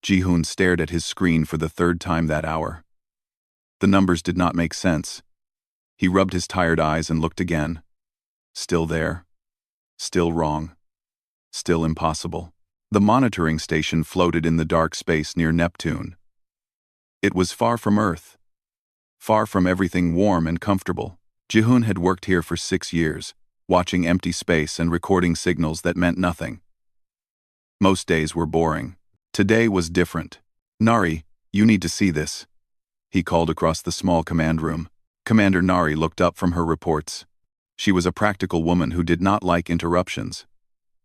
Ji-hoon stared at his screen for the third time that hour. The numbers did not make sense. He rubbed his tired eyes and looked again. Still there. Still wrong. Still impossible. The monitoring station floated in the dark space near Neptune. It was far from Earth. Far from everything warm and comfortable. Ji-hoon had worked here for 6 years, watching empty space and recording signals that meant nothing. Most days were boring. Today was different. "Nari, you need to see this," he called across the small command room. Commander Nari looked up from her reports. She was a practical woman who did not like interruptions.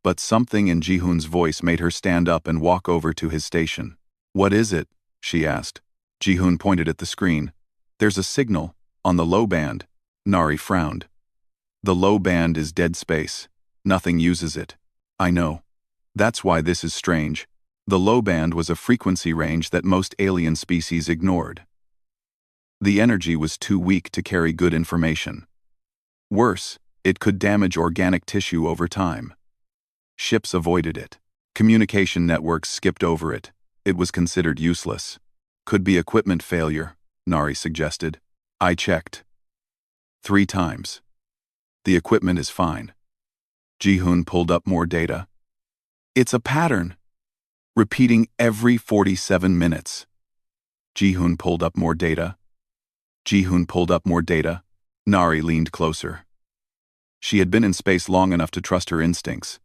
But something in Ji-hoon's voice made her stand up and walk over to his station. "What is it?" she asked. Ji-hoon pointed at the screen. "There's a signal, on the low band." Nari frowned. "The low band is dead space. Nothing uses it." "I know. That's why this is strange." The low band was a frequency range that most alien species ignored. The energy was too weak to carry good information. Worse, it could damage organic tissue over time. Ships avoided it. Communication networks skipped over it. It was considered useless. "Could be equipment failure," Nari suggested. "I checked 3 times. The equipment is fine." Ji-hoon pulled up more data. "It's a pattern, repeating every 47 minutes. Ji-hoon pulled up more data. Ji-hoon pulled up more data. Nari leaned closer. She had been in space long enough to trust her instincts.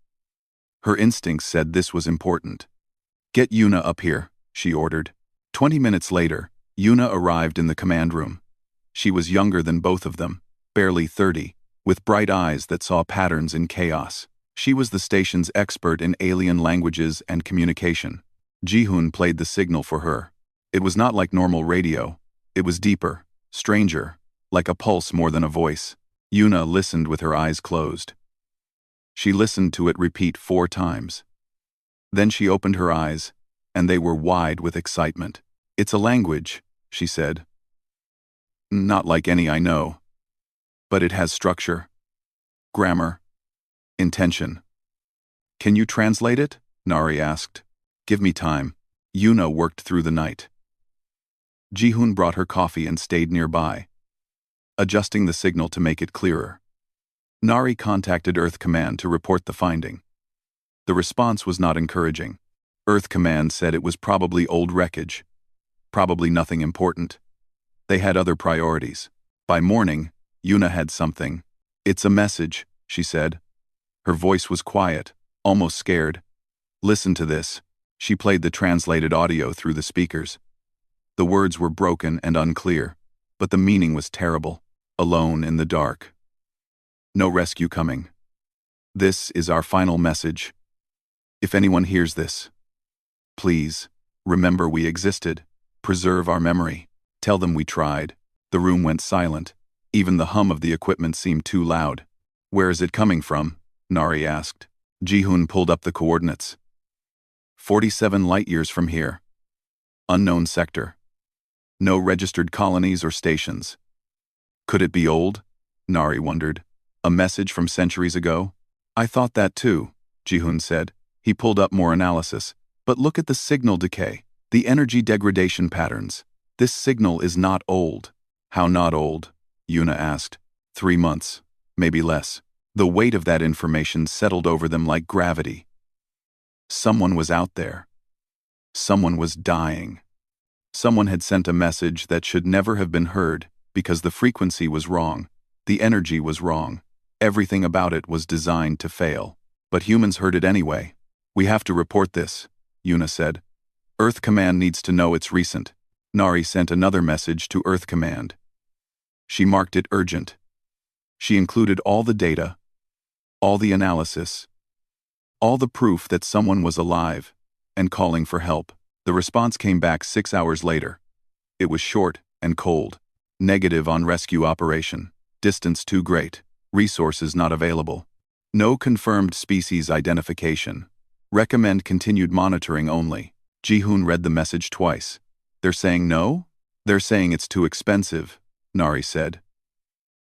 Her instincts said this was important. "Get Yuna up here," she ordered. 20 minutes later, Yuna arrived in the command room. She was younger than both of them, barely 30, with bright eyes that saw patterns in chaos. She was the station's expert in alien languages and communication. Ji-hoon played the signal for her. It was not like normal radio. It was deeper, stranger, like a pulse more than a voice. Yuna listened with her eyes closed. She listened to it repeat 4 times. Then she opened her eyes, and they were wide with excitement. "It's a language," she said. "Not like any I know. But it has structure, grammar, intention." "Can you translate it?" Nari asked. "Give me time." Yuna worked through the night. Ji-hoon brought her coffee and stayed nearby, adjusting the signal to make it clearer. Nari contacted Earth Command to report the finding. The response was not encouraging. Earth Command said it was probably old wreckage. Probably nothing important. They had other priorities. By morning, Yuna had something. "It's a message," she said. Her voice was quiet, almost scared. "Listen to this." She played the translated audio through the speakers. The words were broken and unclear, but the meaning was terrible. "Alone in the dark. No rescue coming. This is our final message. If anyone hears this, please, remember we existed. Preserve our memory. Tell them we tried." The room went silent. Even the hum of the equipment seemed too loud. "Where is it coming from?" Nari asked. Ji-hoon pulled up the coordinates. 47 light-years from here. Unknown sector. No registered colonies or stations. Could it be old? Nari wondered. A message from centuries ago? "I thought that too," Ji-hoon said. He pulled up more analysis. "But look at the signal decay, the energy degradation patterns. This signal is not old." "How not old?" Yuna asked. 3 months, maybe less. The weight of that information settled over them like gravity. Someone was out there. Someone was dying. Someone had sent a message that should never have been heard because the frequency was wrong, the energy was wrong. Everything about it was designed to fail. But humans heard it anyway. "We have to report this," Yuna said. "Earth Command needs to know it's recent." Nari sent another message to Earth Command. She marked it urgent. She included all the data, all the analysis, all the proof that someone was alive and calling for help. The response came back 6 hours later. It was short and cold. Negative on rescue operation. Distance too great. Resources not available. No confirmed species identification. Recommend continued monitoring only. Ji-hoon read the message twice. "They're saying no?" "They're saying it's too expensive," Nari said.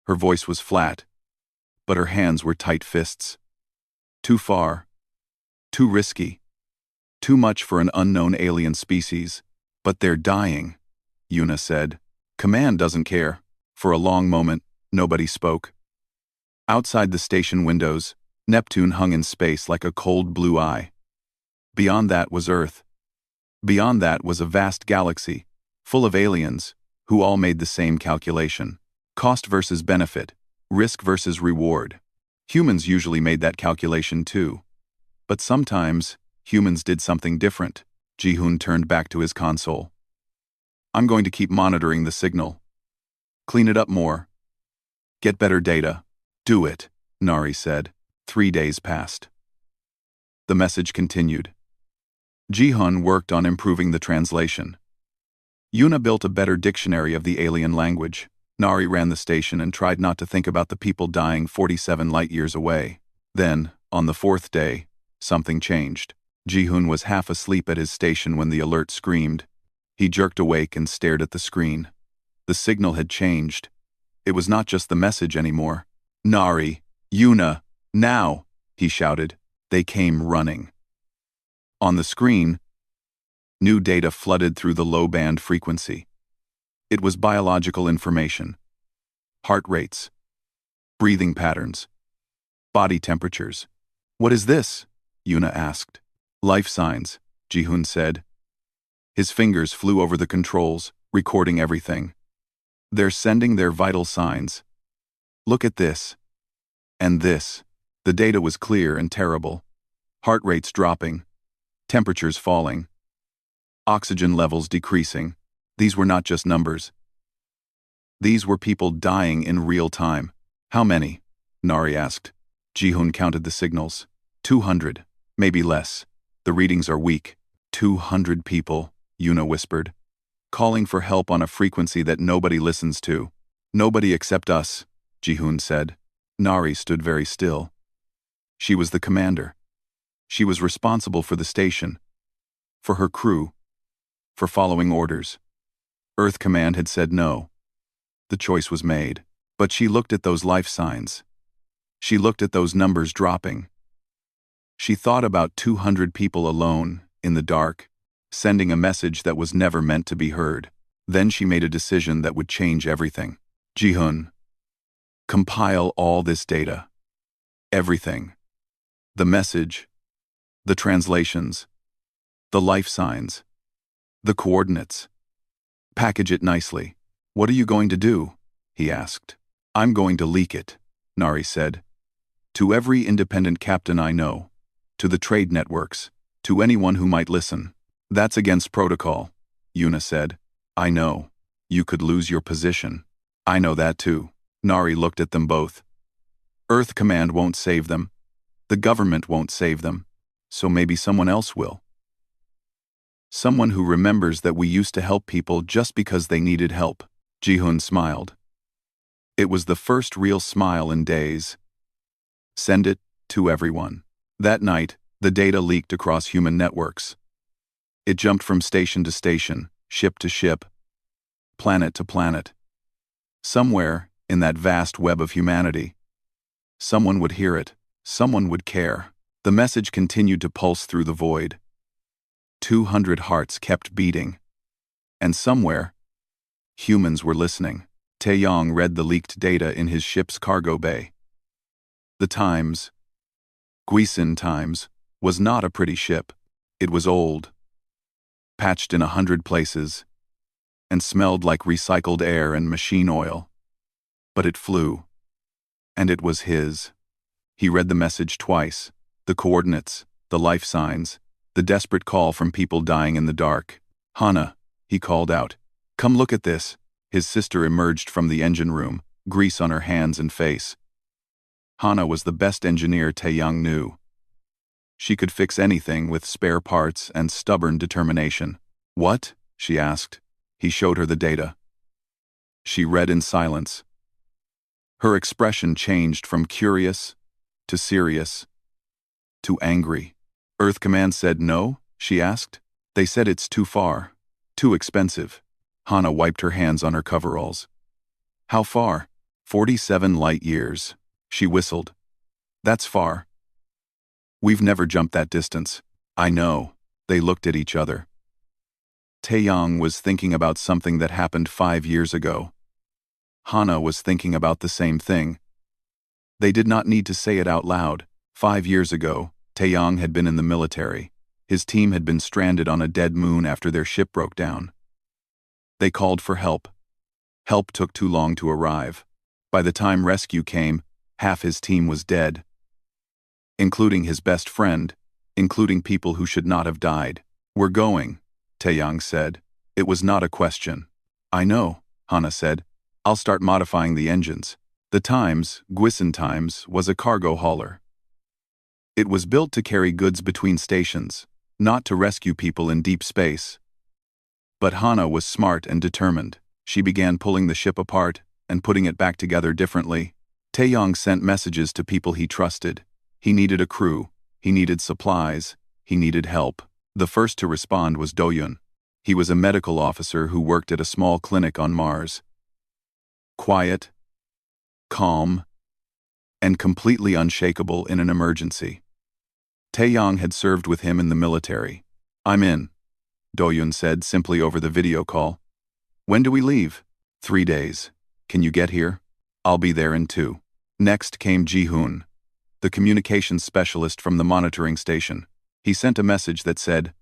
Her voice was flat, but her hands were tight fists. "Too far. Too risky." Too much for an unknown alien species. But they're dying, Yuna said. Command doesn't care. For a long moment, nobody spoke. Outside the station windows, Neptune hung in space like a cold blue eye. Beyond that was Earth. Beyond that was a vast galaxy, full of aliens, who all made the same calculation. Cost versus benefit, risk versus reward. Humans usually made that calculation too. But sometimes, humans did something different. Ji-hoon turned back to his console. I'm going to keep monitoring the signal. Clean it up more. Get better data. Do it, Nari said. 3 days passed. The message continued. Ji-hoon worked on improving the translation. Yuna built a better dictionary of the alien language. Nari ran the station and tried not to think about the people dying 47 light-years away. Then, on the 4th day, something changed. Ji-hoon was half asleep at his station when the alert screamed. He jerked awake and stared at the screen. The signal had changed. It was not just the message anymore. Nari, Yuna, now, he shouted. They came running. On the screen, new data flooded through the low-band frequency. It was biological information. Heart rates. Breathing patterns. Body temperatures. What is this? Yuna asked. Life signs, Ji-hoon said. His fingers flew over the controls, recording everything. They're sending their vital signs. Look at this. And this. The data was clear and terrible. Heart rates dropping. Temperatures falling. Oxygen levels decreasing. These were not just numbers. These were people dying in real time. How many? Nari asked. Ji-hoon counted the signals. 200, maybe less. The readings are weak. 200 people, Yuna whispered. Calling for help on a frequency that nobody listens to. Nobody except us, Ji-hoon said. Nari stood very still. She was the commander. She was responsible for the station, for her crew, for following orders. Earth Command had said no. The choice was made. But she looked at those life signs. She looked at those numbers dropping. She thought about 200 people alone, in the dark, sending a message that was never meant to be heard. Then she made a decision that would change everything. Ji-hoon, compile all this data. Everything. The message, the translations, the life signs, the coordinates. Package it nicely. What are you going to do? He asked. I'm going to leak it, Nari said. To every independent captain I know. To the trade networks. To anyone who might listen. That's against protocol, Yuna said. I know. You could lose your position. I know that too. Nari looked at them both. Earth Command won't save them. The government won't save them. So maybe someone else will. Someone who remembers that we used to help people just because they needed help. Ji-hoon smiled. It was the first real smile in days. Send it to everyone. That night, the data leaked across human networks. It jumped from station to station, ship to ship, planet to planet. Somewhere, in that vast web of humanity, someone would hear it, someone would care. The message continued to pulse through the void. 200 hearts kept beating. And somewhere, humans were listening. Taeyong read the leaked data in his ship's cargo bay. The Times, Guisin Times, was not a pretty ship. It was old, patched in 100 places, and smelled like recycled air and machine oil. But it flew. And it was his. He read the message twice, the coordinates, the life signs, the desperate call from people dying in the dark. Hana, he called out. Come look at this. His sister emerged from the engine room, grease on her hands and face. Hana was the best engineer Taeyong knew. She could fix anything with spare parts and stubborn determination. What? She asked. He showed her the data. She read in silence. Her expression changed from curious to serious to angry. Earth Command said no? She asked. They said it's too far, too expensive. Hana wiped her hands on her coveralls. How far? 47 light years. She whistled. That's far. We've never jumped that distance. I know. They looked at each other. Taeyang was thinking about something that happened 5 years ago. Hana was thinking about the same thing. They did not need to say it out loud. 5 years ago, Taeyang had been in the military. His team had been stranded on a dead moon after their ship broke down. They called for help. Help took too long to arrive. By the time rescue came, half his team was dead. Including his best friend, including people who should not have died. "We're going," Taeyang said. It was not a question. "I know," Hana said. "I'll start modifying the engines." The Times, Gwison Times, was a cargo hauler. It was built to carry goods between stations, not to rescue people in deep space. But Hana was smart and determined. She began pulling the ship apart and putting it back together differently. Taeyang sent messages to people he trusted. He needed a crew. He needed supplies. He needed help. The first to respond was Doyun. He was a medical officer who worked at a small clinic on Mars. Quiet, calm, and completely unshakable in an emergency. Taeyang had served with him in the military. "I'm in," Doyun said simply over the video call. "When do we leave?" 3 days. "Can you get here?" "I'll be there in 2. Next came Ji-hoon, the communications specialist from the monitoring station. He sent a message that said,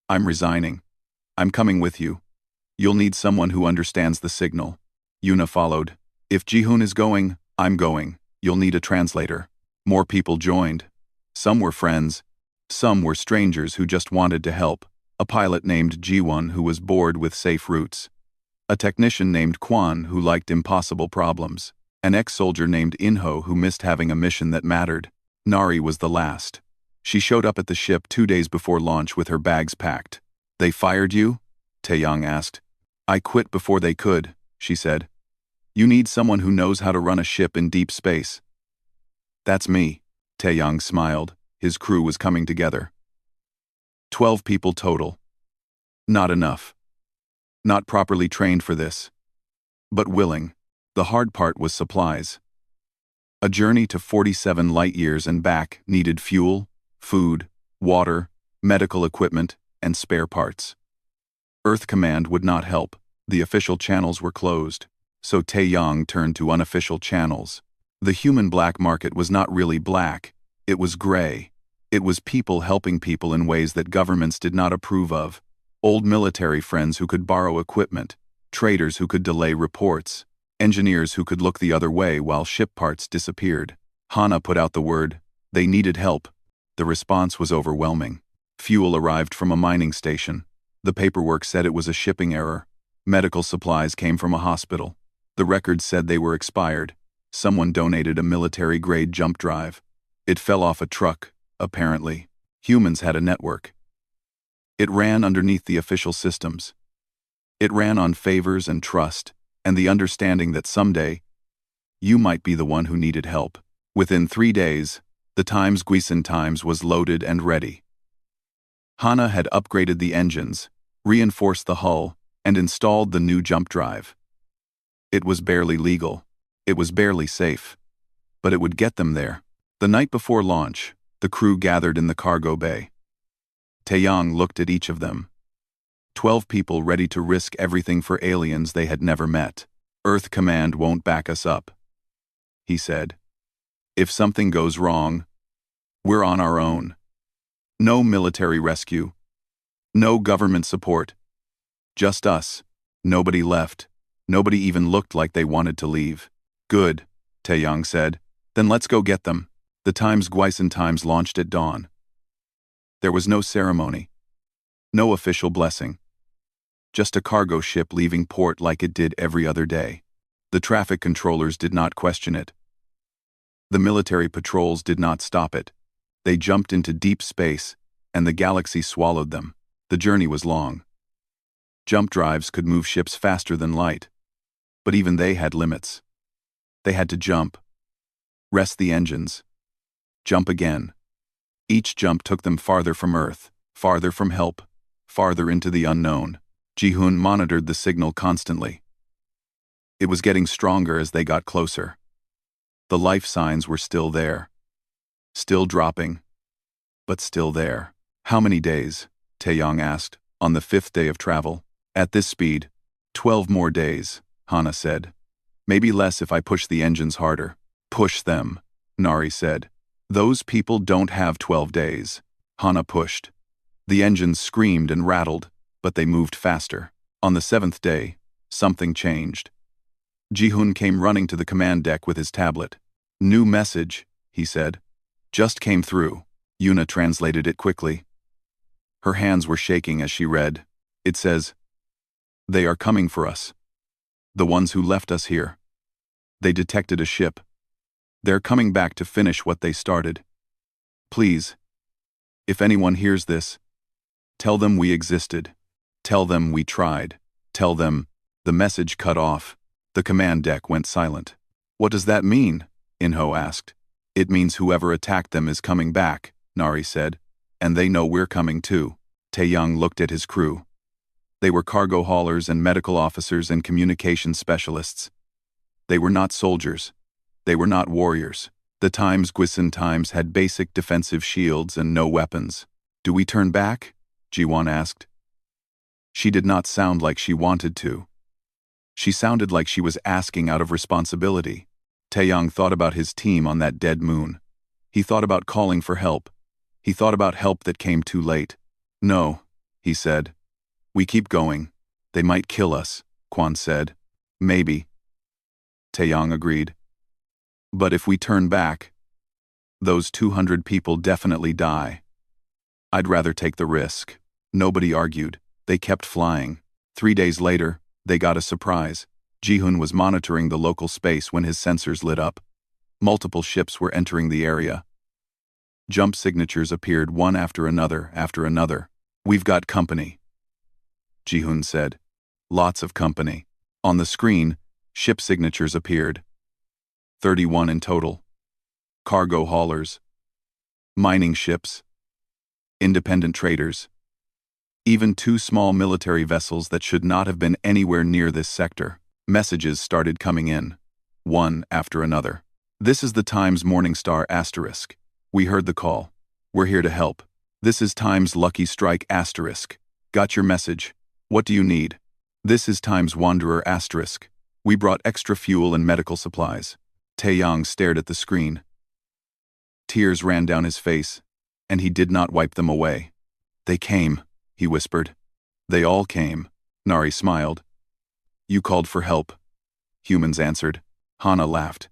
"I'm resigning. I'm coming with you. You'll need someone who understands the signal." Yuna followed. "If Ji-hoon is going, I'm going. You'll need a translator." More people joined. Some were friends. Some were strangers who just wanted to help. A pilot named Ji-won who was bored with safe routes. A technician named Kwan who liked impossible problems. An ex-soldier named Inho who missed having a mission that mattered. Nari was the last. She showed up at the ship 2 days before launch with her bags packed. "They fired you?" Taeyang asked. "I quit before they could," she said. "You need someone who knows how to run a ship in deep space." "That's me," Taeyang smiled. His crew was coming together. 12 people total. Not enough. Not properly trained for this. But willing. The hard part was supplies. A journey to 47 light-years and back needed fuel, food, water, medical equipment, and spare parts. Earth Command would not help. The official channels were closed. So Taeyang turned to unofficial channels. The human black market was not really black. It was gray. It was people helping people in ways that governments did not approve of. Old military friends who could borrow equipment, traders who could delay reports, engineers who could look the other way while ship parts disappeared. Hana put out the word, they needed help. The response was overwhelming. Fuel arrived from a mining station. The paperwork said it was a shipping error. Medical supplies came from a hospital. The records said they were expired. Someone donated a military-grade jump drive. It fell off a truck, apparently. Humans had a network. It ran underneath the official systems. It ran on favors and trust, and the understanding that someday, you might be the one who needed help. Within 3 days, the Times Gwison Times was loaded and ready. Hana had upgraded the engines, reinforced the hull, and installed the new jump drive. It was barely legal. It was barely safe. But it would get them there. The night before launch, the crew gathered in the cargo bay. Taeyang looked at each of them. 12 people ready to risk everything for aliens they had never met. Earth Command won't back us up, he said. If something goes wrong, we're on our own. No military rescue. No government support. Just us. Nobody left. Nobody even looked like they wanted to leave. Good, Taeyang said. Then let's go get them. The Times Gwison Times launched at dawn. There was no ceremony. No official blessing. Just a cargo ship leaving port like it did every other day. The traffic controllers did not question it. The military patrols did not stop it. They jumped into deep space, and the galaxy swallowed them. The journey was long. Jump drives could move ships faster than light. But even they had limits. They had to jump. Rest the engines. Jump again. Each jump took them farther from Earth, farther from help, farther into the unknown. Ji-hoon monitored the signal constantly. It was getting stronger as they got closer. The life signs were still there. Still dropping, but still there. How many days? Taeyong asked, on the 5th day of travel. At this speed, 12 more days, Hana said. Maybe less if I push the engines harder. Push them, Nari said. Those people don't have 12 days. Hana pushed. The engines screamed and rattled, but they moved faster. On the 7th day, something changed. Ji-hoon came running to the command deck with his tablet. New message, he said. Just came through. Yuna translated it quickly. Her hands were shaking as she read. It says, "They are coming for us. The ones who left us here. They detected a ship. They're coming back to finish what they started. Please, if anyone hears this, tell them we existed. Tell them we tried. Tell them." The message cut off. The command deck went silent. What does that mean? Inho asked. It means whoever attacked them is coming back, Nari said. And they know we're coming too. Taeyong looked at his crew. They were cargo haulers and medical officers and communication specialists. They were not soldiers. They were not warriors. The Times Gwison Times had basic defensive shields and no weapons. Do we turn back? Ji-won asked. She did not sound like she wanted to. She sounded like she was asking out of responsibility. Taeyong thought about his team on that dead moon. He thought about calling for help. He thought about help that came too late. No, he said. We keep going. They might kill us, Kwon said. Maybe. Taeyong agreed. But if we turn back, those 200 people definitely die. I'd rather take the risk. Nobody argued. They kept flying. 3 days later, they got a surprise. Ji-hoon was monitoring the local space when his sensors lit up. Multiple ships were entering the area. Jump signatures appeared one after another. We've got company, Ji-hoon said. Lots of company. On the screen, ship signatures appeared. 31 in total. Cargo haulers. Mining ships. Independent traders. Even 2 small military vessels that should not have been anywhere near this sector. Messages started coming in, one after another. This is the Times Morning Star asterisk. We heard the call. We're here to help. This is Times Lucky Strike asterisk. Got your message. What do you need? This is Times Wanderer asterisk. We brought extra fuel and medical supplies. Taeyong stared at the screen. Tears ran down his face, and he did not wipe them away. They came, he whispered. They all came. Nari smiled. You called for help. Humans answered. Hana laughed.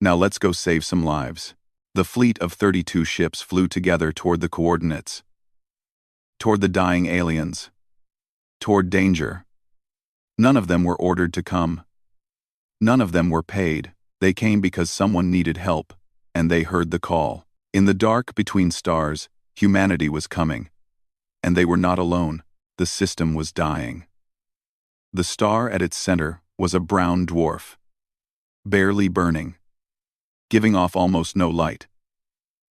Now let's go save some lives. The fleet of 32 ships flew together toward the coordinates. Toward the dying aliens. Toward danger. None of them were ordered to come. None of them were paid. They came because someone needed help, and they heard the call. In the dark between stars, humanity was coming. And they were not alone. The system was dying. The star at its center was a brown dwarf, barely burning, giving off almost no light.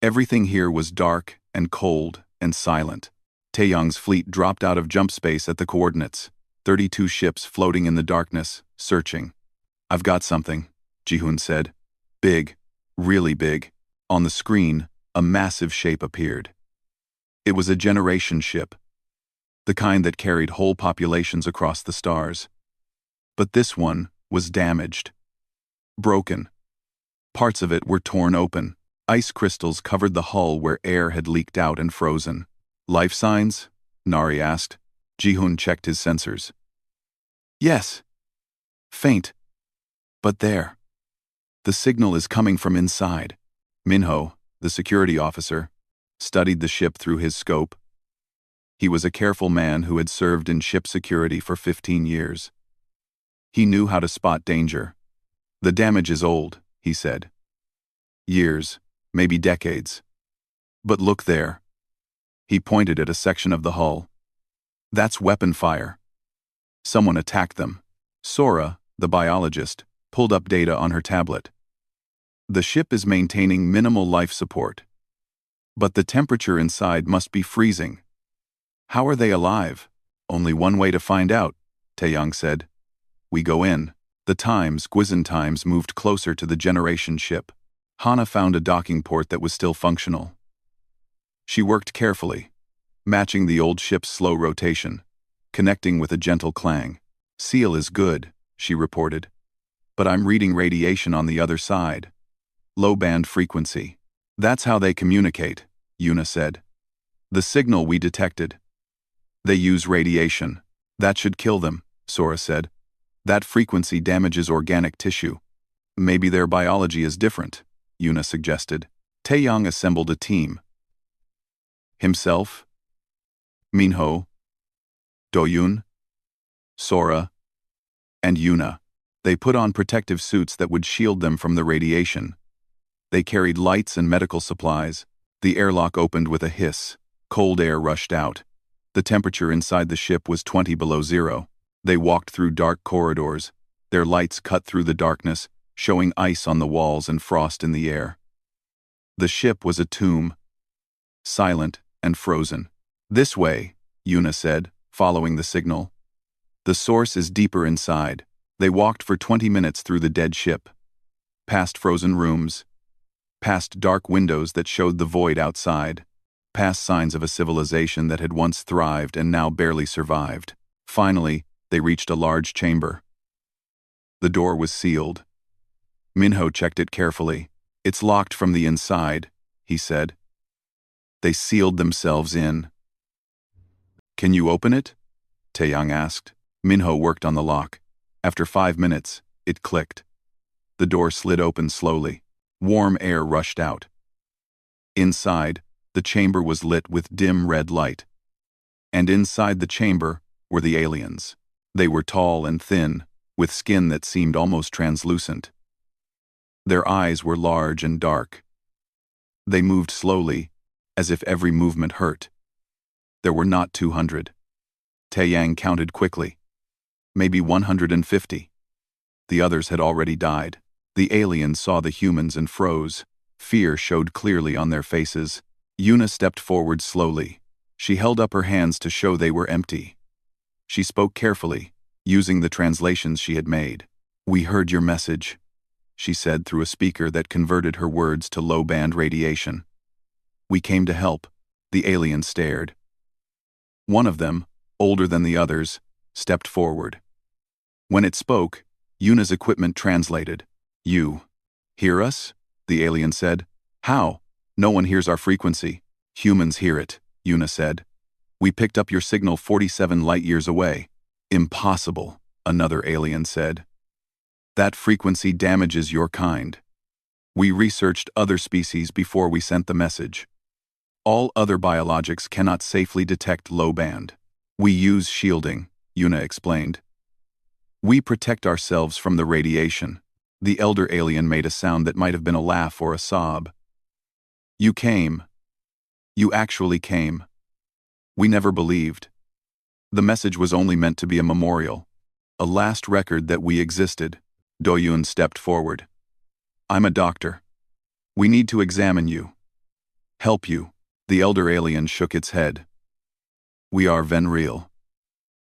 Everything here was dark and cold and silent. Taeyong's fleet dropped out of jump space at the coordinates, 32 ships floating in the darkness, searching. I've got something, Ji-hoon said. Big, really big. On the screen, a massive shape appeared. It was a generation ship, the kind that carried whole populations across the stars. But this one was damaged. Broken. Parts of it were torn open. Ice crystals covered the hull where air had leaked out and frozen. Life signs? Nari asked. Ji-hoon checked his sensors. Yes. Faint. But there. The signal is coming from inside. Minho, the security officer, studied the ship through his scope. He was a careful man who had served in ship security for 15 years. He knew how to spot danger. The damage is old, he said. Years, maybe decades. But look there. He pointed at a section of the hull. That's weapon fire. Someone attacked them. Sora, the biologist, pulled up data on her tablet. The ship is maintaining minimal life support. But the temperature inside must be freezing. How are they alive? Only one way to find out, Taeyong said. We go in. The Gwison Times moved closer to the generation ship. Hana found a docking port that was still functional. She worked carefully. matching the old ship's slow rotation, connecting with a gentle clang. "Seal is good," she reported. "But I'm reading radiation on the other side. Low-band frequency. That's how they communicate," Yuna said. "The signal we detected. They use radiation. That should kill them," Sora said. "That frequency damages organic tissue." "Maybe their biology is different," Yuna suggested. Taeyang assembled a team. Himself, Minho, Doyun, Sora, and Yuna. They put on protective suits that would shield them from the radiation. They carried lights and medical supplies. The airlock opened with a hiss. Cold air rushed out. The temperature inside the ship was 20 below zero. They walked through dark corridors. Their lights cut through the darkness, showing ice on the walls and frost in the air. The ship was a tomb, silent and frozen. "This way," Yuna said, following the signal. "The source is deeper inside." They walked for 20 minutes through the dead ship, past frozen rooms, past dark windows that showed the void outside, past signs of a civilization that had once thrived and now barely survived. Finally, they reached a large chamber. The door was sealed. Minho checked it carefully. "It's locked from the inside," he said. "They sealed themselves in." "Can you open it?" Taeyang asked. Minho worked on the lock. After 5 minutes, it clicked. The door slid open slowly. Warm air rushed out. Inside, the chamber was lit with dim red light. And inside the chamber were the aliens. They were tall and thin, with skin that seemed almost translucent. Their eyes were large and dark. They moved slowly, as if every movement hurt. There were not 200. Taeyang counted quickly. Maybe 150. The others had already died. The aliens saw the humans and froze. Fear showed clearly on their faces. Yuna stepped forward slowly. She held up her hands to show they were empty. She spoke carefully, using the translations she had made. "We heard your message," she said through a speaker that converted her words to low-band radiation. "We came to help." The aliens stared. One of them, older than the others, stepped forward. When it spoke, Yuna's equipment translated. "You hear us?" the alien said. "How? No one hears our frequency." "Humans hear it," Yuna said. "We picked up your signal 47 light-years away." "Impossible," another alien said. "That frequency damages your kind. We researched other species before we sent the message. All other biologics cannot safely detect low-band. We use shielding," Yuna explained. "We protect ourselves from the radiation." The elder alien made a sound that might have been a laugh or a sob. "You came. You actually came. We never believed. The message was only meant to be a memorial, a last record that we existed." Doyun stepped forward. "I'm a doctor. We need to examine you. Help you." The elder alien shook its head. "We are Venreal.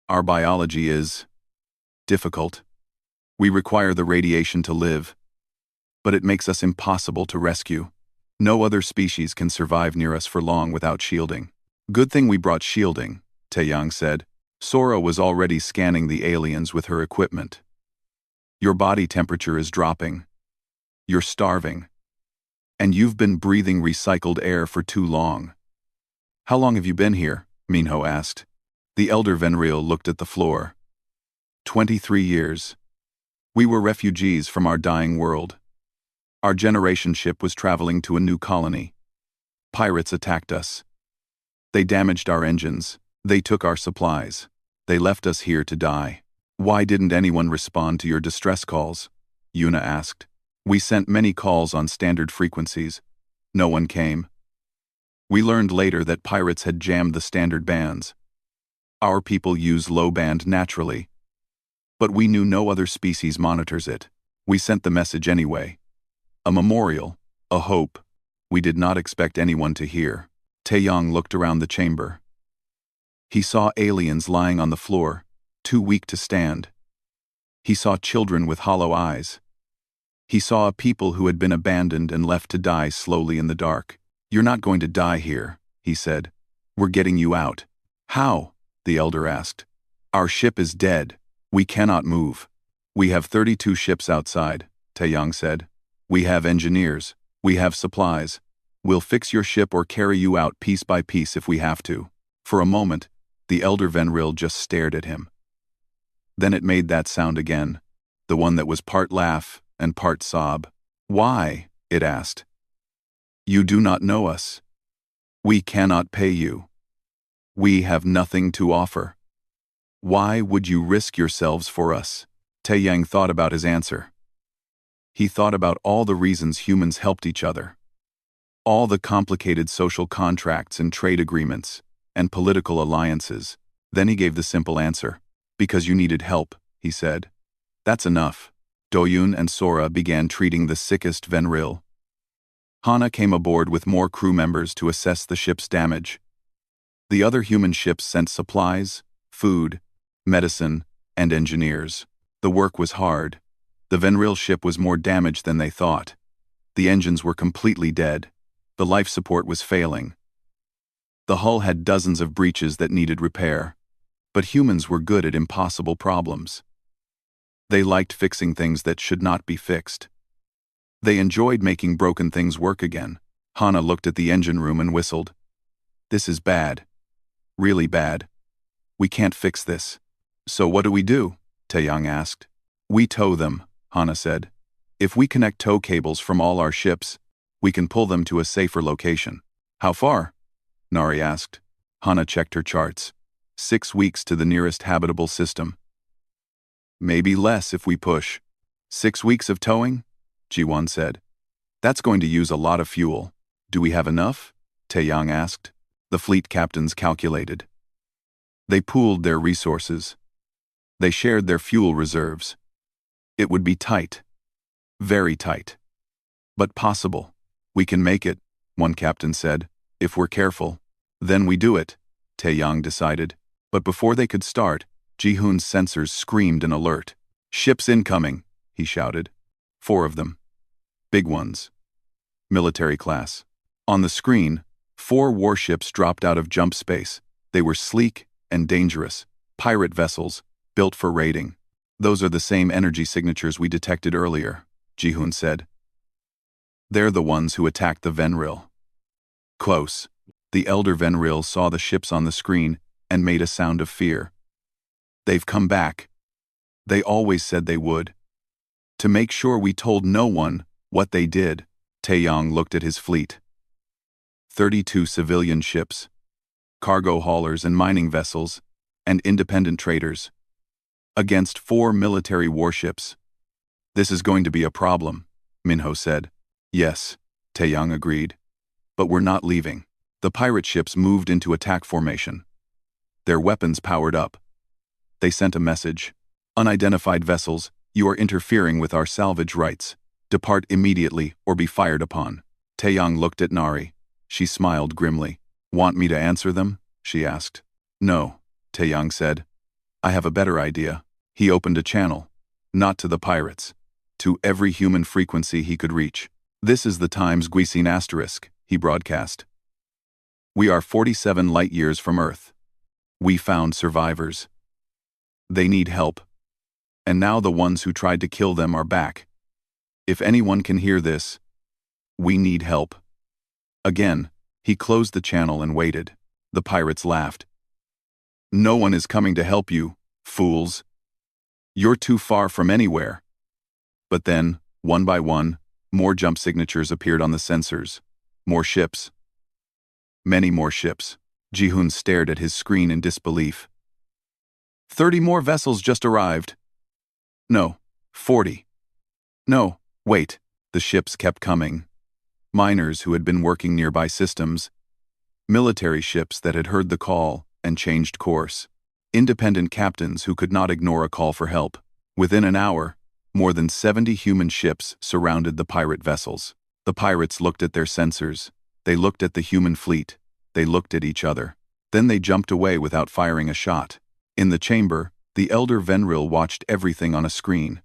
Our biology is difficult. We require the radiation to live, but it makes us impossible to rescue. No other species can survive near us for long without shielding." "Good thing we brought shielding," Taeyang said. Sora was already scanning the aliens with her equipment. "Your body temperature is dropping. You're starving. And you've been breathing recycled air for too long." "How long have you been here?" Minho asked. The elder Venreal looked at the floor. 23 years. We were refugees from our dying world. Our generation ship was traveling to a new colony. Pirates attacked us. They damaged our engines. They took our supplies. They left us here to die." "Why didn't anyone respond to your distress calls?" Yuna asked. "We sent many calls on standard frequencies. No one came. We learned later that pirates had jammed the standard bands. Our people use low band naturally. But we knew no other species monitors it. We sent the message anyway. A memorial, a hope. We did not expect anyone to hear." Taeyang looked around the chamber. He saw aliens lying on the floor, too weak to stand. He saw children with hollow eyes. He saw a people who had been abandoned and left to die slowly in the dark. "You're not going to die here," he said. We're getting you out. How? The elder asked. Our ship is dead. We cannot move. We have 32 ships outside, Taeyang said. We have engineers. We have supplies. We'll fix your ship or carry you out piece by piece if we have to. For a moment, the elder Venril just stared at him. Then it made that sound again, the one that was part laugh and part sob. Why? It asked. You do not know us. We cannot pay you. We have nothing to offer. Why would you risk yourselves for us? Taeyang thought about his answer. He thought about all the reasons humans helped each other. All the complicated social contracts and trade agreements and political alliances. Then he gave the simple answer. Because you needed help, he said. That's enough. Doyun and Sora began treating the sickest Venril. Hana came aboard with more crew members to assess the ship's damage. The other human ships sent supplies, food, medicine, and engineers. The work was hard. The Venril ship was more damaged than they thought. The engines were completely dead. The life support was failing. The hull had dozens of breaches that needed repair. But humans were good at impossible problems. They liked fixing things that should not be fixed. They enjoyed making broken things work again. Hana looked at the engine room and whistled. This is bad. Really bad. We can't fix this. So what do we do? Taeyang asked. We tow them, Hana said. If we connect tow cables from all our ships, we can pull them to a safer location. How far? Nari asked. Hana checked her charts. 6 weeks to the nearest habitable system. Maybe less if we push. 6 weeks of towing? Ji-won said. That's going to use a lot of fuel. Do we have enough? Taeyang asked. The fleet captains calculated. They pooled their resources. They shared their fuel reserves. It would be tight. Very tight. But possible. We can make it, one captain said. If we're careful. Then we do it, Taeyang decided. But before they could start, Ji-hoon's sensors screamed an alert. Ships incoming, he shouted. 4 of them. Big ones. Military class. On the screen, 4 warships dropped out of jump space. They were sleek and dangerous. Pirate vessels, built for raiding. Those are the same energy signatures we detected earlier, Ji-hoon said. They're the ones who attacked the Venril. Close. The elder Venril saw the ships on the screen and made a sound of fear. They've come back. They always said they would. To make sure we told no one what they did, Taeyang looked at his fleet. 32 civilian ships, cargo haulers and mining vessels, and independent traders. Against 4 military warships. This is going to be a problem, Minho said. Yes, Taeyang agreed. But we're not leaving. The pirate ships moved into attack formation. Their weapons powered up. They sent a message. Unidentified vessels, you are interfering with our salvage rights. Depart immediately or be fired upon. Taeyang looked at Nari. She smiled grimly. Want me to answer them? She asked. No, Taeyang said. I have a better idea. He opened a channel. Not to the pirates. To every human frequency he could reach. This is the Times Guisin asterisk, he broadcast. We are 47 light years from Earth. We found survivors. They need help. And now the ones who tried to kill them are back. If anyone can hear this, we need help. Again, he closed the channel and waited. The pirates laughed. No one is coming to help you, fools. You're too far from anywhere. But then, one by one, more jump signatures appeared on the sensors. More ships. Many more ships. Ji-hoon stared at his screen in disbelief. 30 more vessels just arrived. No, 40. No, wait. The ships kept coming. Miners who had been working nearby systems. Military ships that had heard the call and changed course. Independent captains who could not ignore a call for help. Within an hour, more than 70 human ships surrounded the pirate vessels. The pirates looked at their sensors. They looked at the human fleet. They looked at each other. Then they jumped away without firing a shot. In the chamber, the elder Venril watched everything on a screen.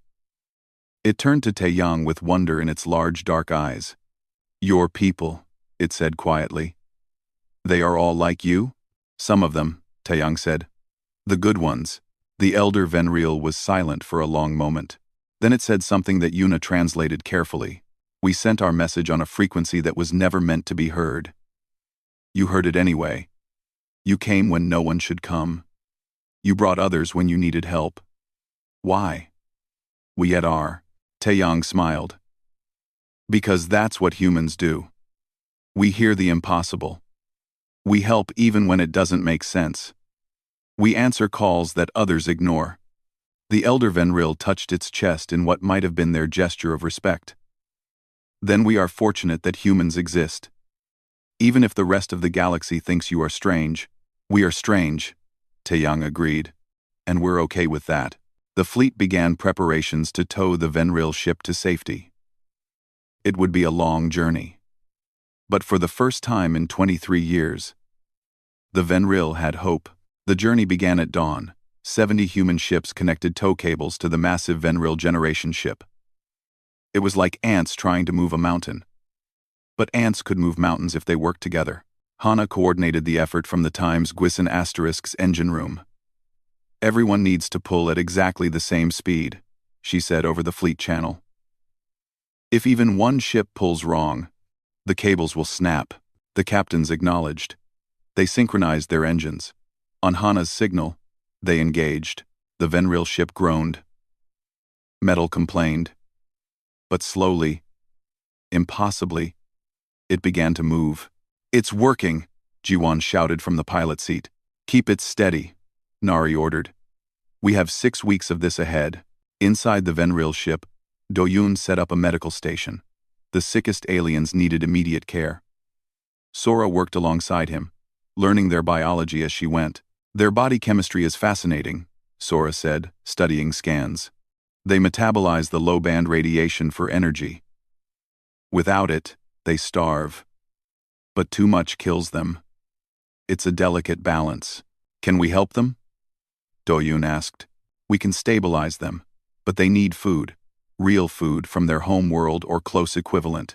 It turned to Taeyang with wonder in its large dark eyes. Your people, it said quietly. They are all like you? Some of them, Taeyang said. The good ones. The elder Venreal was silent for a long moment. Then it said something that Yuna translated carefully. We sent our message on a frequency that was never meant to be heard. You heard it anyway. You came when no one should come. You brought others when you needed help. Why? We yet are. Taeyang smiled. Because that's what humans do. We hear the impossible. We help even when it doesn't make sense. We answer calls that others ignore. The elder Venreal touched its chest in what might have been their gesture of respect. Then we are fortunate that humans exist. Even if the rest of the galaxy thinks you are strange, we are strange, Taeyang agreed. And we're okay with that. The fleet began preparations to tow the Venreal ship to safety. It would be a long journey. But for the first time in 23 years, the Venreal had hope. The journey began at dawn. 70 human ships connected tow cables to the massive Venreal generation ship. It was like ants trying to move a mountain. But ants could move mountains if they worked together. Hana coordinated the effort from the Times Gwison Asterisk's engine room. Everyone needs to pull at exactly the same speed, she said over the fleet channel. If even one ship pulls wrong, the cables will snap, the captains acknowledged. They synchronized their engines. On Hana's signal, they engaged. The Venreal ship groaned. Metal complained. But slowly, impossibly, it began to move. It's working, Jiwon shouted from the pilot seat. Keep it steady, Nari ordered. We have 6 weeks of this ahead. Inside the Venreal ship, Doyoon set up a medical station. The sickest aliens needed immediate care. Sora worked alongside him, learning their biology as she went. Their body chemistry is fascinating, Sora said, studying scans. They metabolize the low-band radiation for energy. Without it, they starve. But too much kills them. It's a delicate balance. Can we help them? Doyoon asked. We can stabilize them, but they need food. Real food from their home world or close equivalent.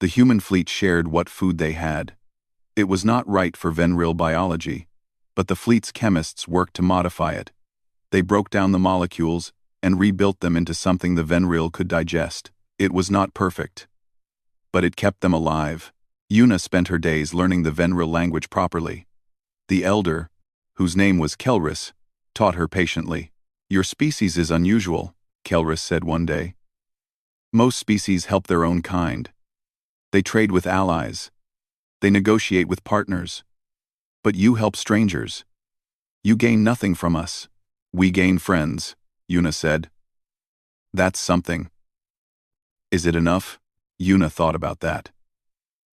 The human fleet shared what food they had. It was not right for Venreal biology, but the fleet's chemists worked to modify it. They broke down the molecules and rebuilt them into something the Venreal could digest. It was not perfect, but it kept them alive. Yuna spent her days learning the Venreal language properly. The elder, whose name was Kelris, taught her patiently. Your species is unusual, Kelris said one day. Most species help their own kind. They trade with allies. They negotiate with partners. But you help strangers. You gain nothing from us. We gain friends, Yuna said. That's something. Is it enough? Yuna thought about that.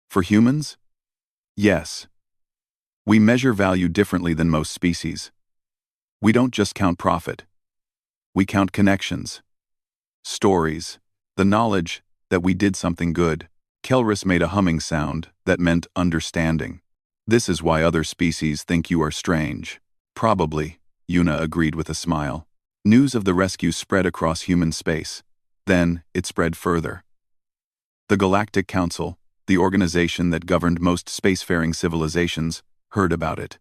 For humans? Yes. We measure value differently than most species. We don't just count profit. We count connections. Stories. The knowledge that we did something good. Kelris made a humming sound that meant understanding. This is why other species think you are strange. Probably, Yuna agreed with a smile. News of the rescue spread across human space. Then, it spread further. The Galactic Council, the organization that governed most spacefaring civilizations, heard about it.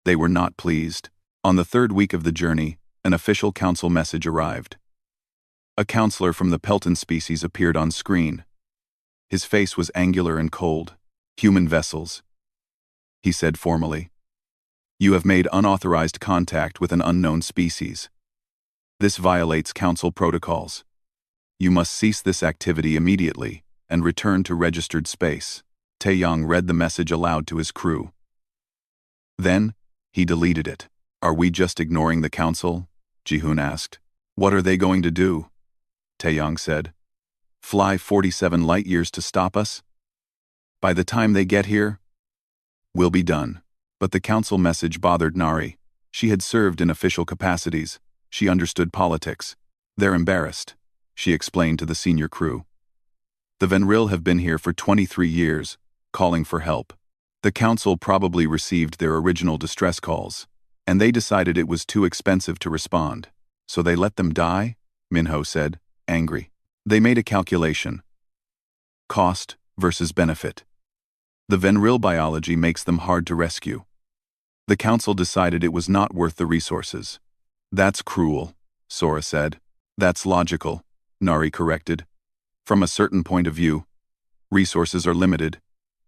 They were not pleased. On the 3rd week of the journey, an official council message arrived. A counselor from the Pelton species appeared on screen. His face was angular and cold. Human vessels, he said formally. You have made unauthorized contact with an unknown species. This violates council protocols. You must cease this activity immediately and return to registered space. Taeyang read the message aloud to his crew. Then, he deleted it. Are we just ignoring the council? Jihoon asked. What are they going to do? Taeyang said. Fly 47 light-years to stop us? By the time they get here, we'll be done. But the council message bothered Nari. She had served in official capacities. She understood politics. They're embarrassed, she explained to the senior crew. The Venreal have been here for 23 years, calling for help. The council probably received their original distress calls, and they decided it was too expensive to respond. So they let them die? Minho said, angry. They made a calculation. Cost versus benefit. The Venreal biology makes them hard to rescue. The council decided it was not worth the resources. That's cruel, Sora said. That's logical, Nari corrected. From a certain point of view, resources are limited.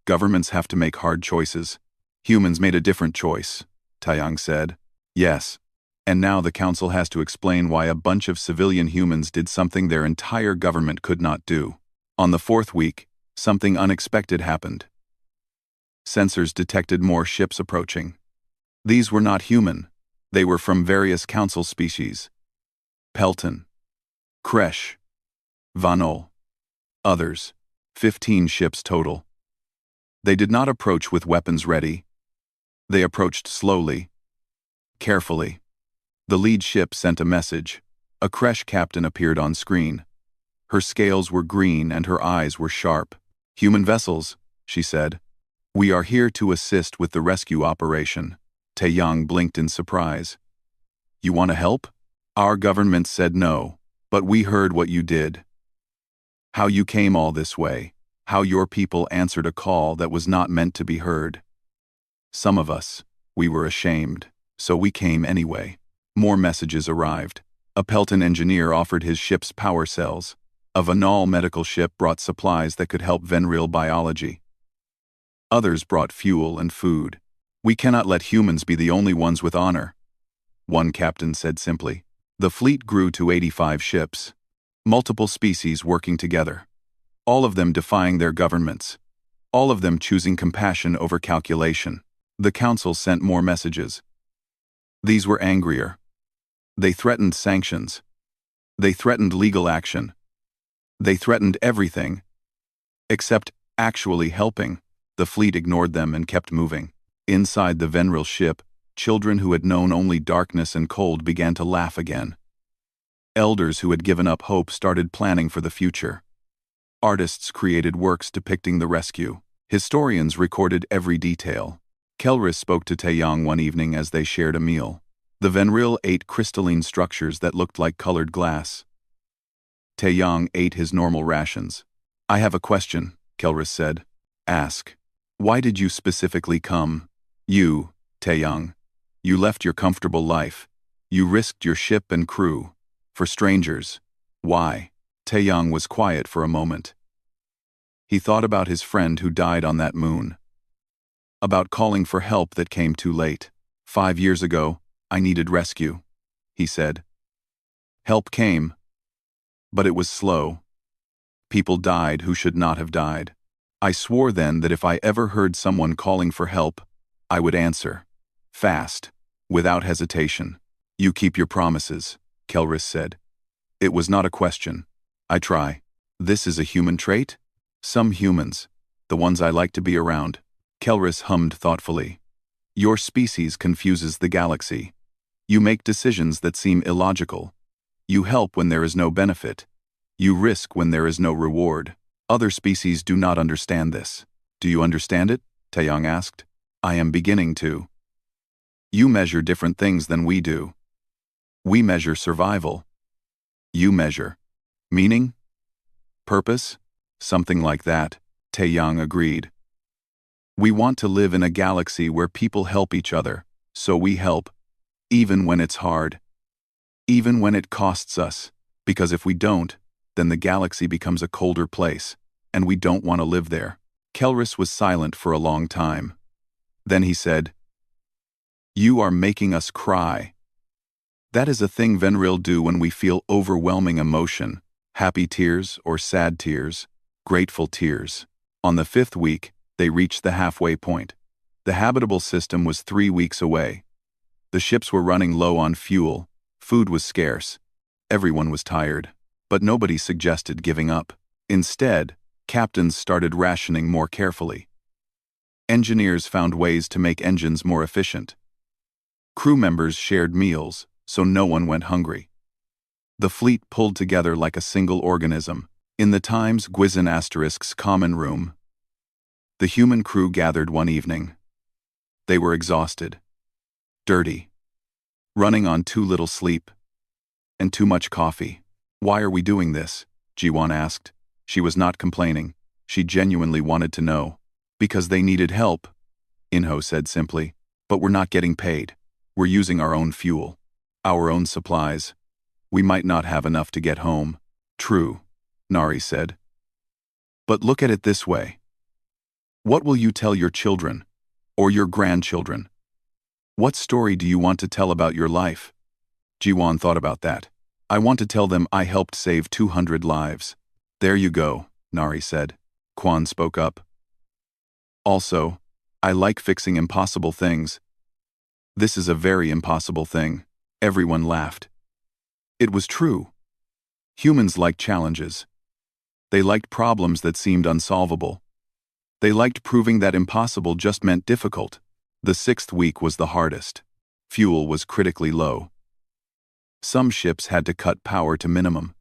Governments have to make hard choices. Humans made a different choice, Taeyang said. Yes. And now the council has to explain why a bunch of civilian humans did something their entire government could not do. On the fourth week, something unexpected happened. Sensors detected more ships approaching. These were not human. They were from various council species. Pelton, Kresh, Vanol, others, 15 ships total. They did not approach with weapons ready. They approached slowly, carefully. The lead ship sent a message. A Kresh captain appeared on screen. Her scales were green and her eyes were sharp. Human vessels, she said. We are here to assist with the rescue operation. Taeyang blinked in surprise. You want to help? Our government said no, but we heard what you did. How you came all this way. How your people answered a call that was not meant to be heard. Some of us, we were ashamed, so we came anyway. More messages arrived. A Pelton engineer offered his ship's power cells. A Vanal medical ship brought supplies that could help Venreal biology. Others brought fuel and food. We cannot let humans be the only ones with honor, one captain said simply. The fleet grew to 85 ships. Multiple species working together. All of them defying their governments. All of them choosing compassion over calculation. The council sent more messages. These were angrier. They threatened sanctions. They threatened legal action. They threatened everything. Except actually helping. The fleet ignored them and kept moving. Inside the Venreal ship, children who had known only darkness and cold began to laugh again. Elders who had given up hope started planning for the future. Artists created works depicting the rescue. Historians recorded every detail. Kelris spoke to Taeyang one evening as they shared a meal. The Venreal ate crystalline structures that looked like colored glass. Taeyang ate his normal rations. I have a question, Kelris said. Ask. Why did you specifically come? You, Taeyang. You left your comfortable life. You risked your ship and crew. For strangers. Why? Taeyang was quiet for a moment. He thought about his friend who died on that moon. About calling for help that came too late. 5 years ago, I needed rescue, he said. Help came. But it was slow. People died who should not have died. I swore then that if I ever heard someone calling for help, I would answer. Fast. Without hesitation. You keep your promises, Kelris said. It was not a question. I try. This is a human trait? Some humans, the ones I like to be around. Kelris hummed thoughtfully. Your species confuses the galaxy. You make decisions that seem illogical. You help when there is no benefit. You risk when there is no reward. Other species do not understand this. Do you understand it? Taeyang asked. I am beginning to. You measure different things than we do. We measure survival. You measure meaning? Purpose? Something like that, Taeyang agreed. We want to live in a galaxy where people help each other, so we help, even when it's hard. Even when it costs us, because if we don't, then the galaxy becomes a colder place, and we don't want to live there. Kelris was silent for a long time. Then he said, You are making us cry. That is a thing Venreal do when we feel overwhelming emotion, happy tears or sad tears, grateful tears. On the 5th week, they reached the halfway point. The habitable system was 3 weeks away. The ships were running low on fuel, food was scarce. Everyone was tired, but nobody suggested giving up. Instead, captains started rationing more carefully. Engineers found ways to make engines more efficient. Crew members shared meals, so no one went hungry. The fleet pulled together like a single organism. In the Times Guizin***'s common room, the human crew gathered one evening. They were exhausted, dirty, running on too little sleep, and too much coffee. Why are we doing this? Jiwon asked. She was not complaining. She genuinely wanted to know. Because they needed help, Inho said simply. But we're not getting paid. We're using our own fuel, our own supplies. We might not have enough to get home. True, Nari said. But look at it this way. What will you tell your children, or your grandchildren? What story do you want to tell about your life? Jiwon thought about that. I want to tell them I helped save 200 lives. There you go, Nari said. Kwan spoke up. Also, I like fixing impossible things. This is a very impossible thing. Everyone laughed. It was true. Humans liked challenges. They liked problems that seemed unsolvable. They liked proving that impossible just meant difficult. The 6th week was the hardest. Fuel was critically low. Some ships had to cut power to minimum.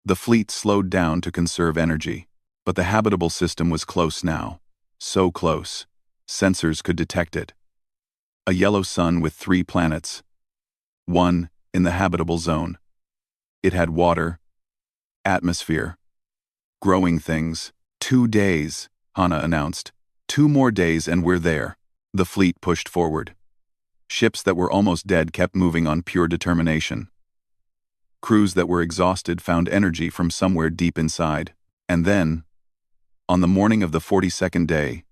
The fleet slowed down to conserve energy, but the habitable system was close now. So close. Sensors could detect it. A yellow sun with 3 planets. 1 in the habitable zone. It had water, atmosphere, growing things. 2 days, Hana announced. 2 more days and we're there. The fleet pushed forward. Ships that were almost dead kept moving on pure determination. Crews that were exhausted found energy from somewhere deep inside. And then, on the morning of the 42nd day,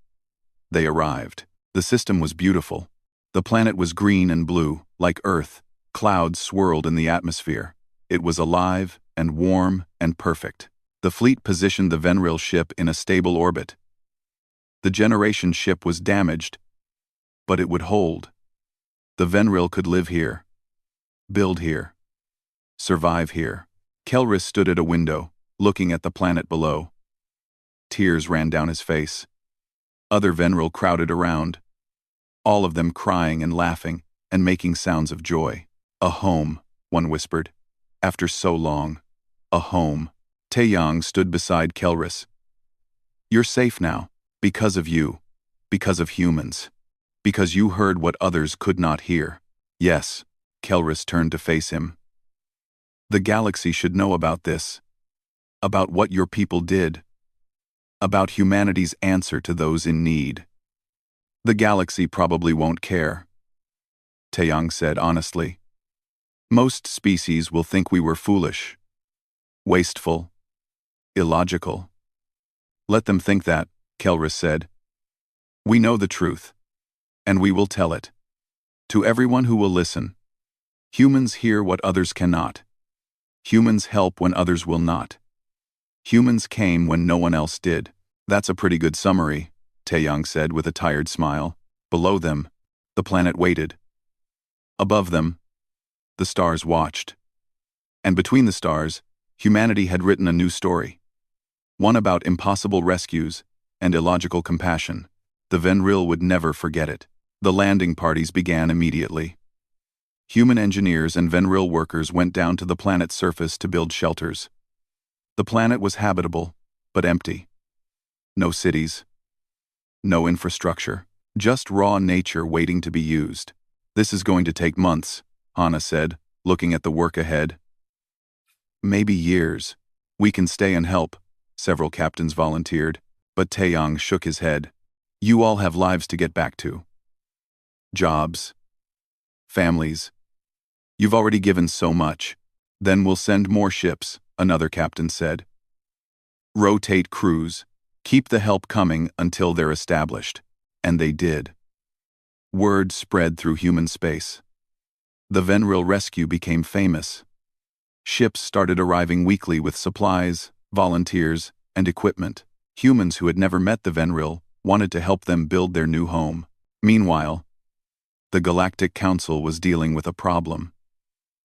they arrived. The system was beautiful. The planet was green and blue, like Earth. Clouds swirled in the atmosphere. It was alive and warm and perfect. The fleet positioned the Venril ship in a stable orbit. The Generation ship was damaged, but it would hold. The Venril could live here, build here, survive here. Kelris stood at a window, looking at the planet below. Tears ran down his face. Other Venril crowded around, all of them crying and laughing and making sounds of joy. A home, one whispered. After so long. A home. Taeyang stood beside Kelris. You're safe now, because of you, because of humans, because you heard what others could not hear. Yes, Kelris turned to face him. The galaxy should know about this, about what your people did, about humanity's answer to those in need. The galaxy probably won't care, Taeyang said honestly. Most species will think we were foolish, wasteful, illogical. Let them think that, Kelris said. We know the truth, and we will tell it. To everyone who will listen. Humans hear what others cannot. Humans help when others will not. Humans came when no one else did. That's a pretty good summary, Taeyang said with a tired smile. Below them, the planet waited. Above them, the stars watched. And between the stars, humanity had written a new story. One about impossible rescues and illogical compassion. The Venril would never forget it. The landing parties began immediately. Human engineers and Venril workers went down to the planet's surface to build shelters. The planet was habitable, but empty. No cities. No infrastructure. Just raw nature waiting to be used. This is going to take months, Hana said, looking at the work ahead. Maybe years. We can stay and help, several captains volunteered, but Taeyang shook his head. You all have lives to get back to. Jobs. Families. You've already given so much. Then we'll send more ships, another captain said. Rotate crews. Keep the help coming until they're established. And they did. Word spread through human space. The Venril rescue became famous. Ships started arriving weekly with supplies, volunteers, and equipment. Humans who had never met the Venril wanted to help them build their new home. Meanwhile, the Galactic Council was dealing with a problem.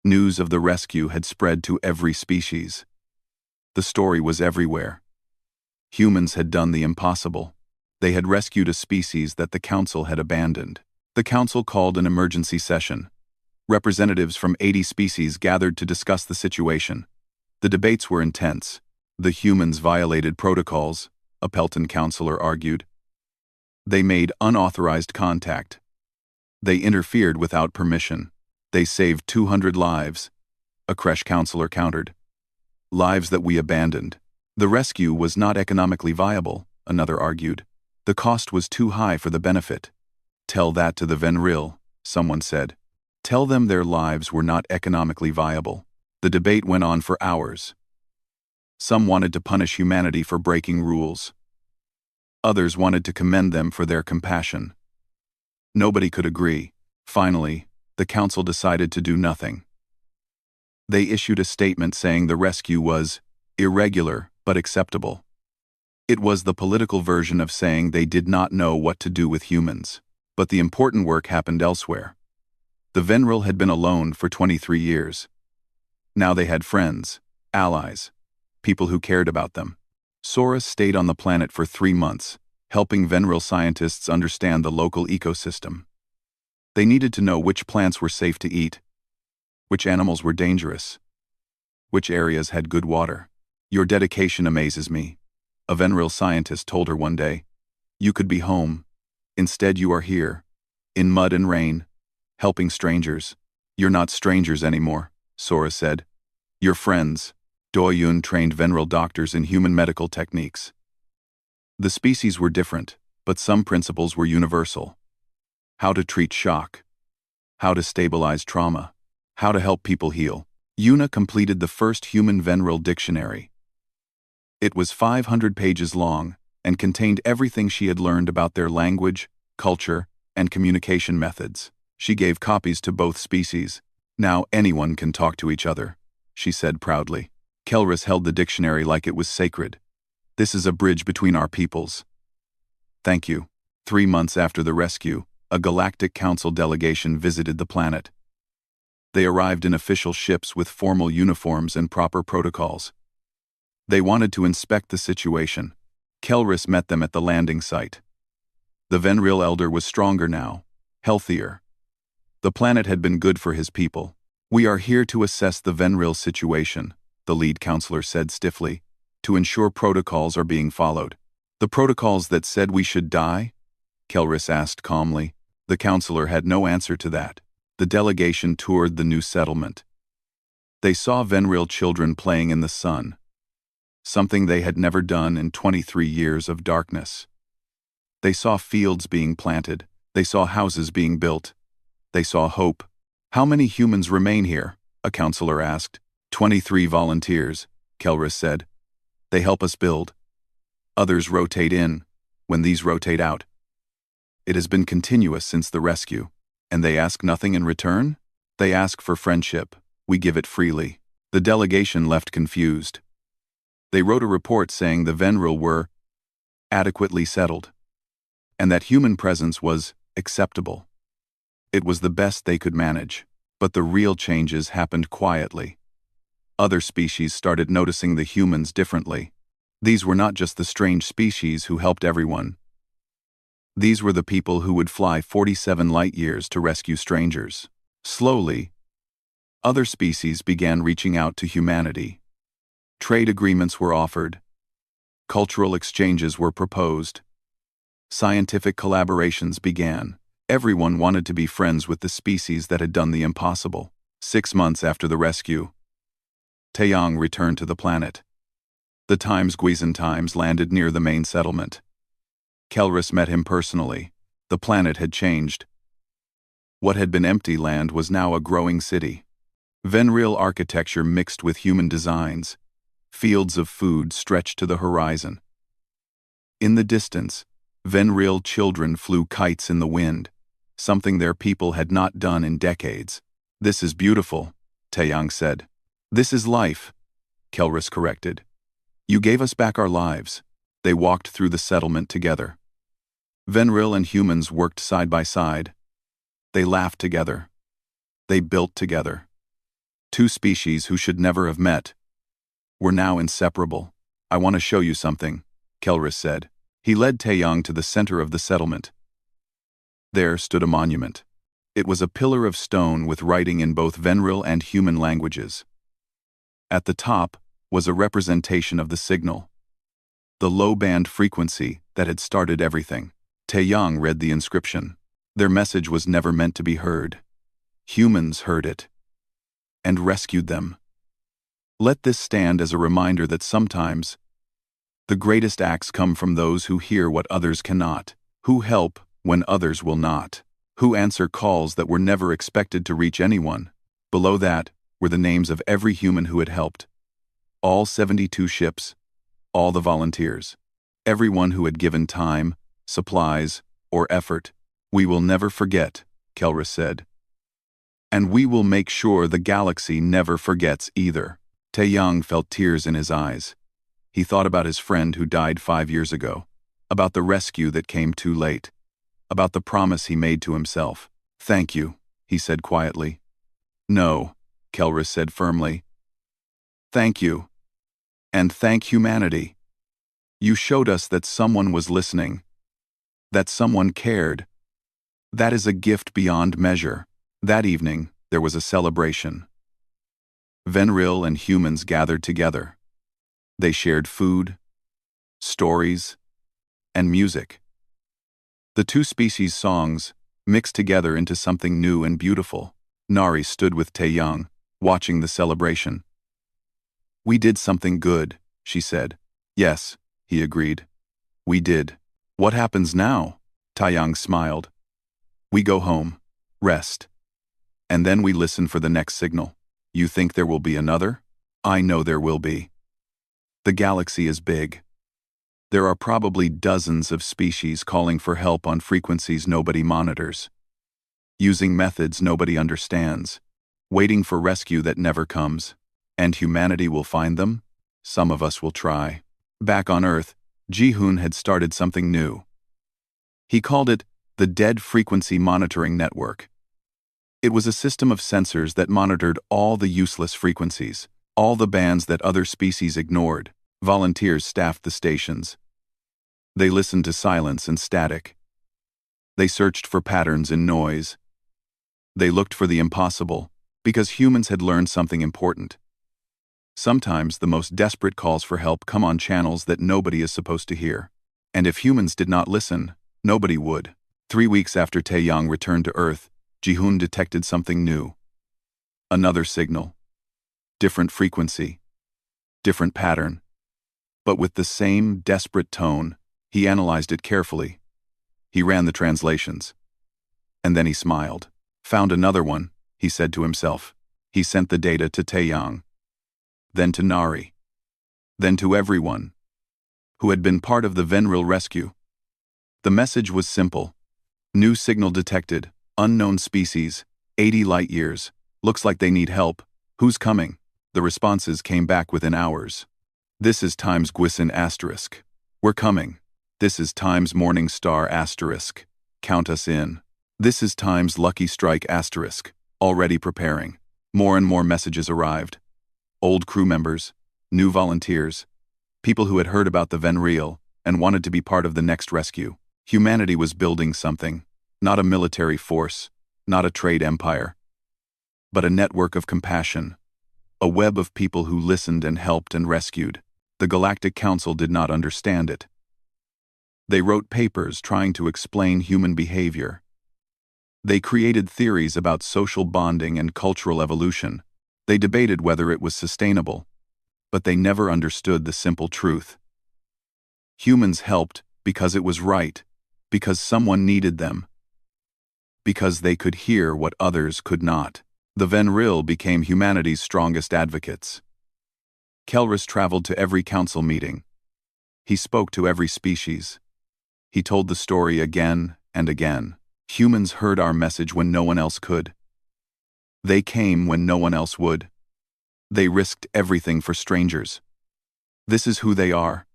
News of the rescue had spread to every species. The story was everywhere. Humans had done the impossible. They had rescued a species that the Council had abandoned. The Council called an emergency session. Representatives from 80 species gathered to discuss the situation. The debates were intense. The humans violated protocols, a Pelton counselor argued. They made unauthorized contact. They interfered without permission. They saved 200 lives, a Kresh counselor countered. Lives that we abandoned. The rescue was not economically viable, another argued. The cost was too high for the benefit. Tell that to the Venril, someone said. Tell them their lives were not economically viable. The debate went on for hours. Some wanted to punish humanity for breaking rules. Others wanted to commend them for their compassion. Nobody could agree. Finally, the council decided to do nothing. They issued a statement saying the rescue was irregular but acceptable. It was the political version of saying they did not know what to do with humans. But the important work happened elsewhere. The Venril had been alone for 23 years. Now they had friends, allies, people who cared about them. Sora stayed on the planet for 3 months, helping Venril scientists understand the local ecosystem. They needed to know which plants were safe to eat, which animals were dangerous, which areas had good water. Your dedication amazes me, a Venril scientist told her one day. You could be home. Instead you are here, in mud and rain, helping strangers. You're not strangers anymore, Sora said. You're friends. Doyun trained Venril doctors in human medical techniques. The species were different, but some principles were universal. How to treat shock. How to stabilize trauma. How to help people heal. Yuna completed the first human Venril dictionary. It was 500 pages long and contained everything she had learned about their language, culture, and communication methods. She gave copies to both species. Now anyone can talk to each other, she said proudly. Kelris held the dictionary like it was sacred. This is a bridge between our peoples. Thank you. 3 months after the rescue, a Galactic Council delegation visited the planet. They arrived in official ships with formal uniforms and proper protocols. They wanted to inspect the situation. Kelris met them at the landing site. The Venril elder was stronger now, healthier. The planet had been good for his people. We are here to assess the Venril situation, the lead counselor said stiffly, to ensure protocols are being followed. The protocols that said we should die? Kelris asked calmly. The counselor had no answer to that. The delegation toured the new settlement. They saw Venril children playing in the sun, something they had never done in 23 years of darkness. They saw fields being planted. They saw houses being built. They saw hope. How many humans remain here? A counselor asked. 23 volunteers, Kelris said. They help us build. Others rotate in, when these rotate out. It has been continuous since the rescue. And they ask nothing in return? They ask for friendship. We give it freely. The delegation left confused. They wrote a report saying the Venril were adequately settled, and that human presence was acceptable. It was the best they could manage, but the real changes happened quietly. Other species started noticing the humans differently. These were not just the strange species who helped everyone. These were the people who would fly 47 light-years to rescue strangers. Slowly, other species began reaching out to humanity. Trade agreements were offered. Cultural exchanges were proposed. Scientific collaborations began. Everyone wanted to be friends with the species that had done the impossible. 6 months after the rescue, Taeyang returned to the planet. The Guisan landed near the main settlement. Kelris met him personally. The planet had changed. What had been empty land was now a growing city. Venril architecture mixed with human designs. Fields of food stretched to the horizon. In the distance, Venril children flew kites in the wind, something their people had not done in decades. This is beautiful, Taeyang said. This is life, Kelris corrected. You gave us back our lives. They walked through the settlement together. Venril and humans worked side by side. They laughed together. They built together. Two species who should never have met were now inseparable. I want to show you something, Kelris said. He led Taeyang to the center of the settlement. There stood a monument. It was a pillar of stone with writing in both Venril and human languages. At the top was a representation of the signal, the low-band frequency that had started everything. Taeyang read the inscription. Their message was never meant to be heard. Humans heard it and rescued them. Let this stand as a reminder that sometimes the greatest acts come from those who hear what others cannot, who help when others will not? Who answer calls that were never expected to reach anyone? Below that were the names of every human who had helped. All 72 ships, all the volunteers, everyone who had given time, supplies, or effort. We will never forget, Kelrus said. And we will make sure the galaxy never forgets either. Taeyang felt tears in his eyes. He thought about his friend who died 5 years ago, about the rescue that came too late, about the promise he made to himself. Thank you, he said quietly. No, Kelrus said firmly. Thank you. And thank humanity. You showed us that someone was listening, that someone cared. That is a gift beyond measure. That evening, there was a celebration. Venril and humans gathered together. They shared food, stories, and music. The two species' songs mixed together into something new and beautiful. Nari stood with Taeyang, watching the celebration. We did something good, she said. Yes, he agreed. We did. What happens now? Taeyang smiled. We go home, rest. And then we listen for the next signal. You think there will be another? I know there will be. The galaxy is big. There are probably dozens of species calling for help on frequencies nobody monitors, using methods nobody understands, waiting for rescue that never comes. And humanity will find them? Some of us will try. Back on Earth, Ji-hoon had started something new. He called it the Dead Frequency Monitoring Network. It was a system of sensors that monitored all the useless frequencies, all the bands that other species ignored. Volunteers staffed the stations. They listened to silence and static. They searched for patterns in noise. They looked for the impossible, because humans had learned something important. Sometimes the most desperate calls for help come on channels that nobody is supposed to hear. And if humans did not listen, nobody would. 3 weeks after Taeyang returned to Earth, Ji-hoon detected something new. Another signal. Different frequency. Different pattern. But with the same desperate tone, he analyzed it carefully. He ran the translations. And then he smiled. Found another one, he said to himself. He sent the data to Taeyang. Then to Nari. Then to everyone who had been part of the Venril rescue. The message was simple. New signal detected. Unknown species. 80 light years. Looks like they need help. Who's coming? The responses came back within hours. This is Times Guisin asterisk. We're coming. This is Times Morning Star asterisk. Count us in. This is Times Lucky Strike asterisk. Already preparing. More and more messages arrived. Old crew members, new volunteers, people who had heard about the Venril and wanted to be part of the next rescue. Humanity was building something, not a military force, not a trade empire, but a network of compassion, a web of people who listened and helped and rescued. The Galactic Council did not understand it. They wrote papers trying to explain human behavior. They created theories about social bonding and cultural evolution. They debated whether it was sustainable, but they never understood the simple truth. Humans helped because it was right, because someone needed them, because they could hear what others could not. The Venril became humanity's strongest advocates. Kelrus traveled to every council meeting. He spoke to every species. He told the story again and again. Humans heard our message when no one else could. They came when no one else would. They risked everything for strangers. This is who they are.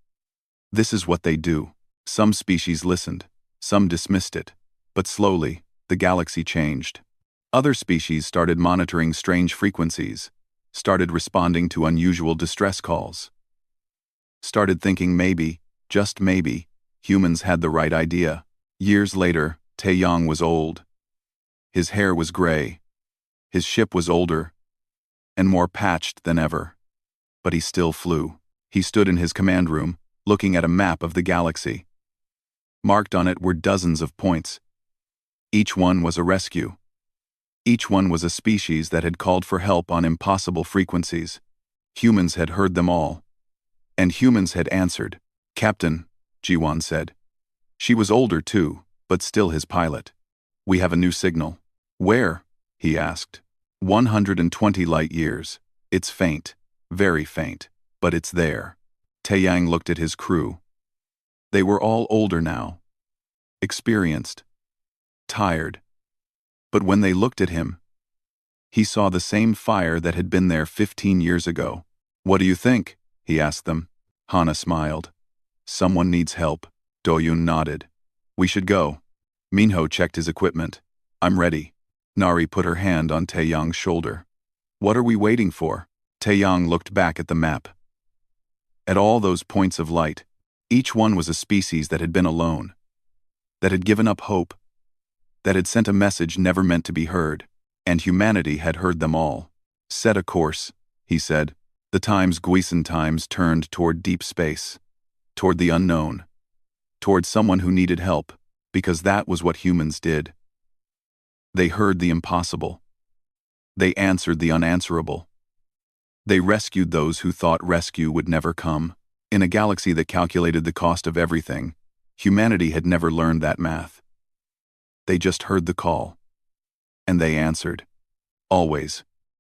This is what they do. Some species listened, some dismissed it, but slowly, the galaxy changed. Other species started monitoring strange frequencies, started responding to unusual distress calls, started thinking maybe, just maybe, humans had the right idea. Years later, Taeyang was old. His hair was gray. His ship was older and more patched than ever. But he still flew. He stood in his command room, looking at a map of the galaxy. Marked on it were dozens of points. Each one was a rescue. Each one was a species that had called for help on impossible frequencies. Humans had heard them all. And humans had answered. Captain, Ji-won said. She was older too, but still his pilot. "We have a new signal." "Where?" he asked. 120 light years. "It's faint, very faint, but it's there." Taeyang looked at his crew. They were all older now, experienced, tired. But when they looked at him, he saw the same fire that had been there 15 years ago. "What do you think?" he asked them. Hana smiled. "Someone needs help." Doyun nodded. "We should go." Minho checked his equipment. "I'm ready." Nari put her hand on Taeyang's shoulder. "What are we waiting for?" Taeyang looked back at the map. At all those points of light, each one was a species that had been alone, that had given up hope, that had sent a message never meant to be heard, and humanity had heard them all. "Set a course," he said. The times Guisan times turned toward deep space, toward the unknown, toward someone who needed help, because that was what humans did. They heard the impossible. They answered the unanswerable. They rescued those who thought rescue would never come. In a galaxy that calculated the cost of everything, humanity had never learned that math. They just heard the call. And they answered. Always.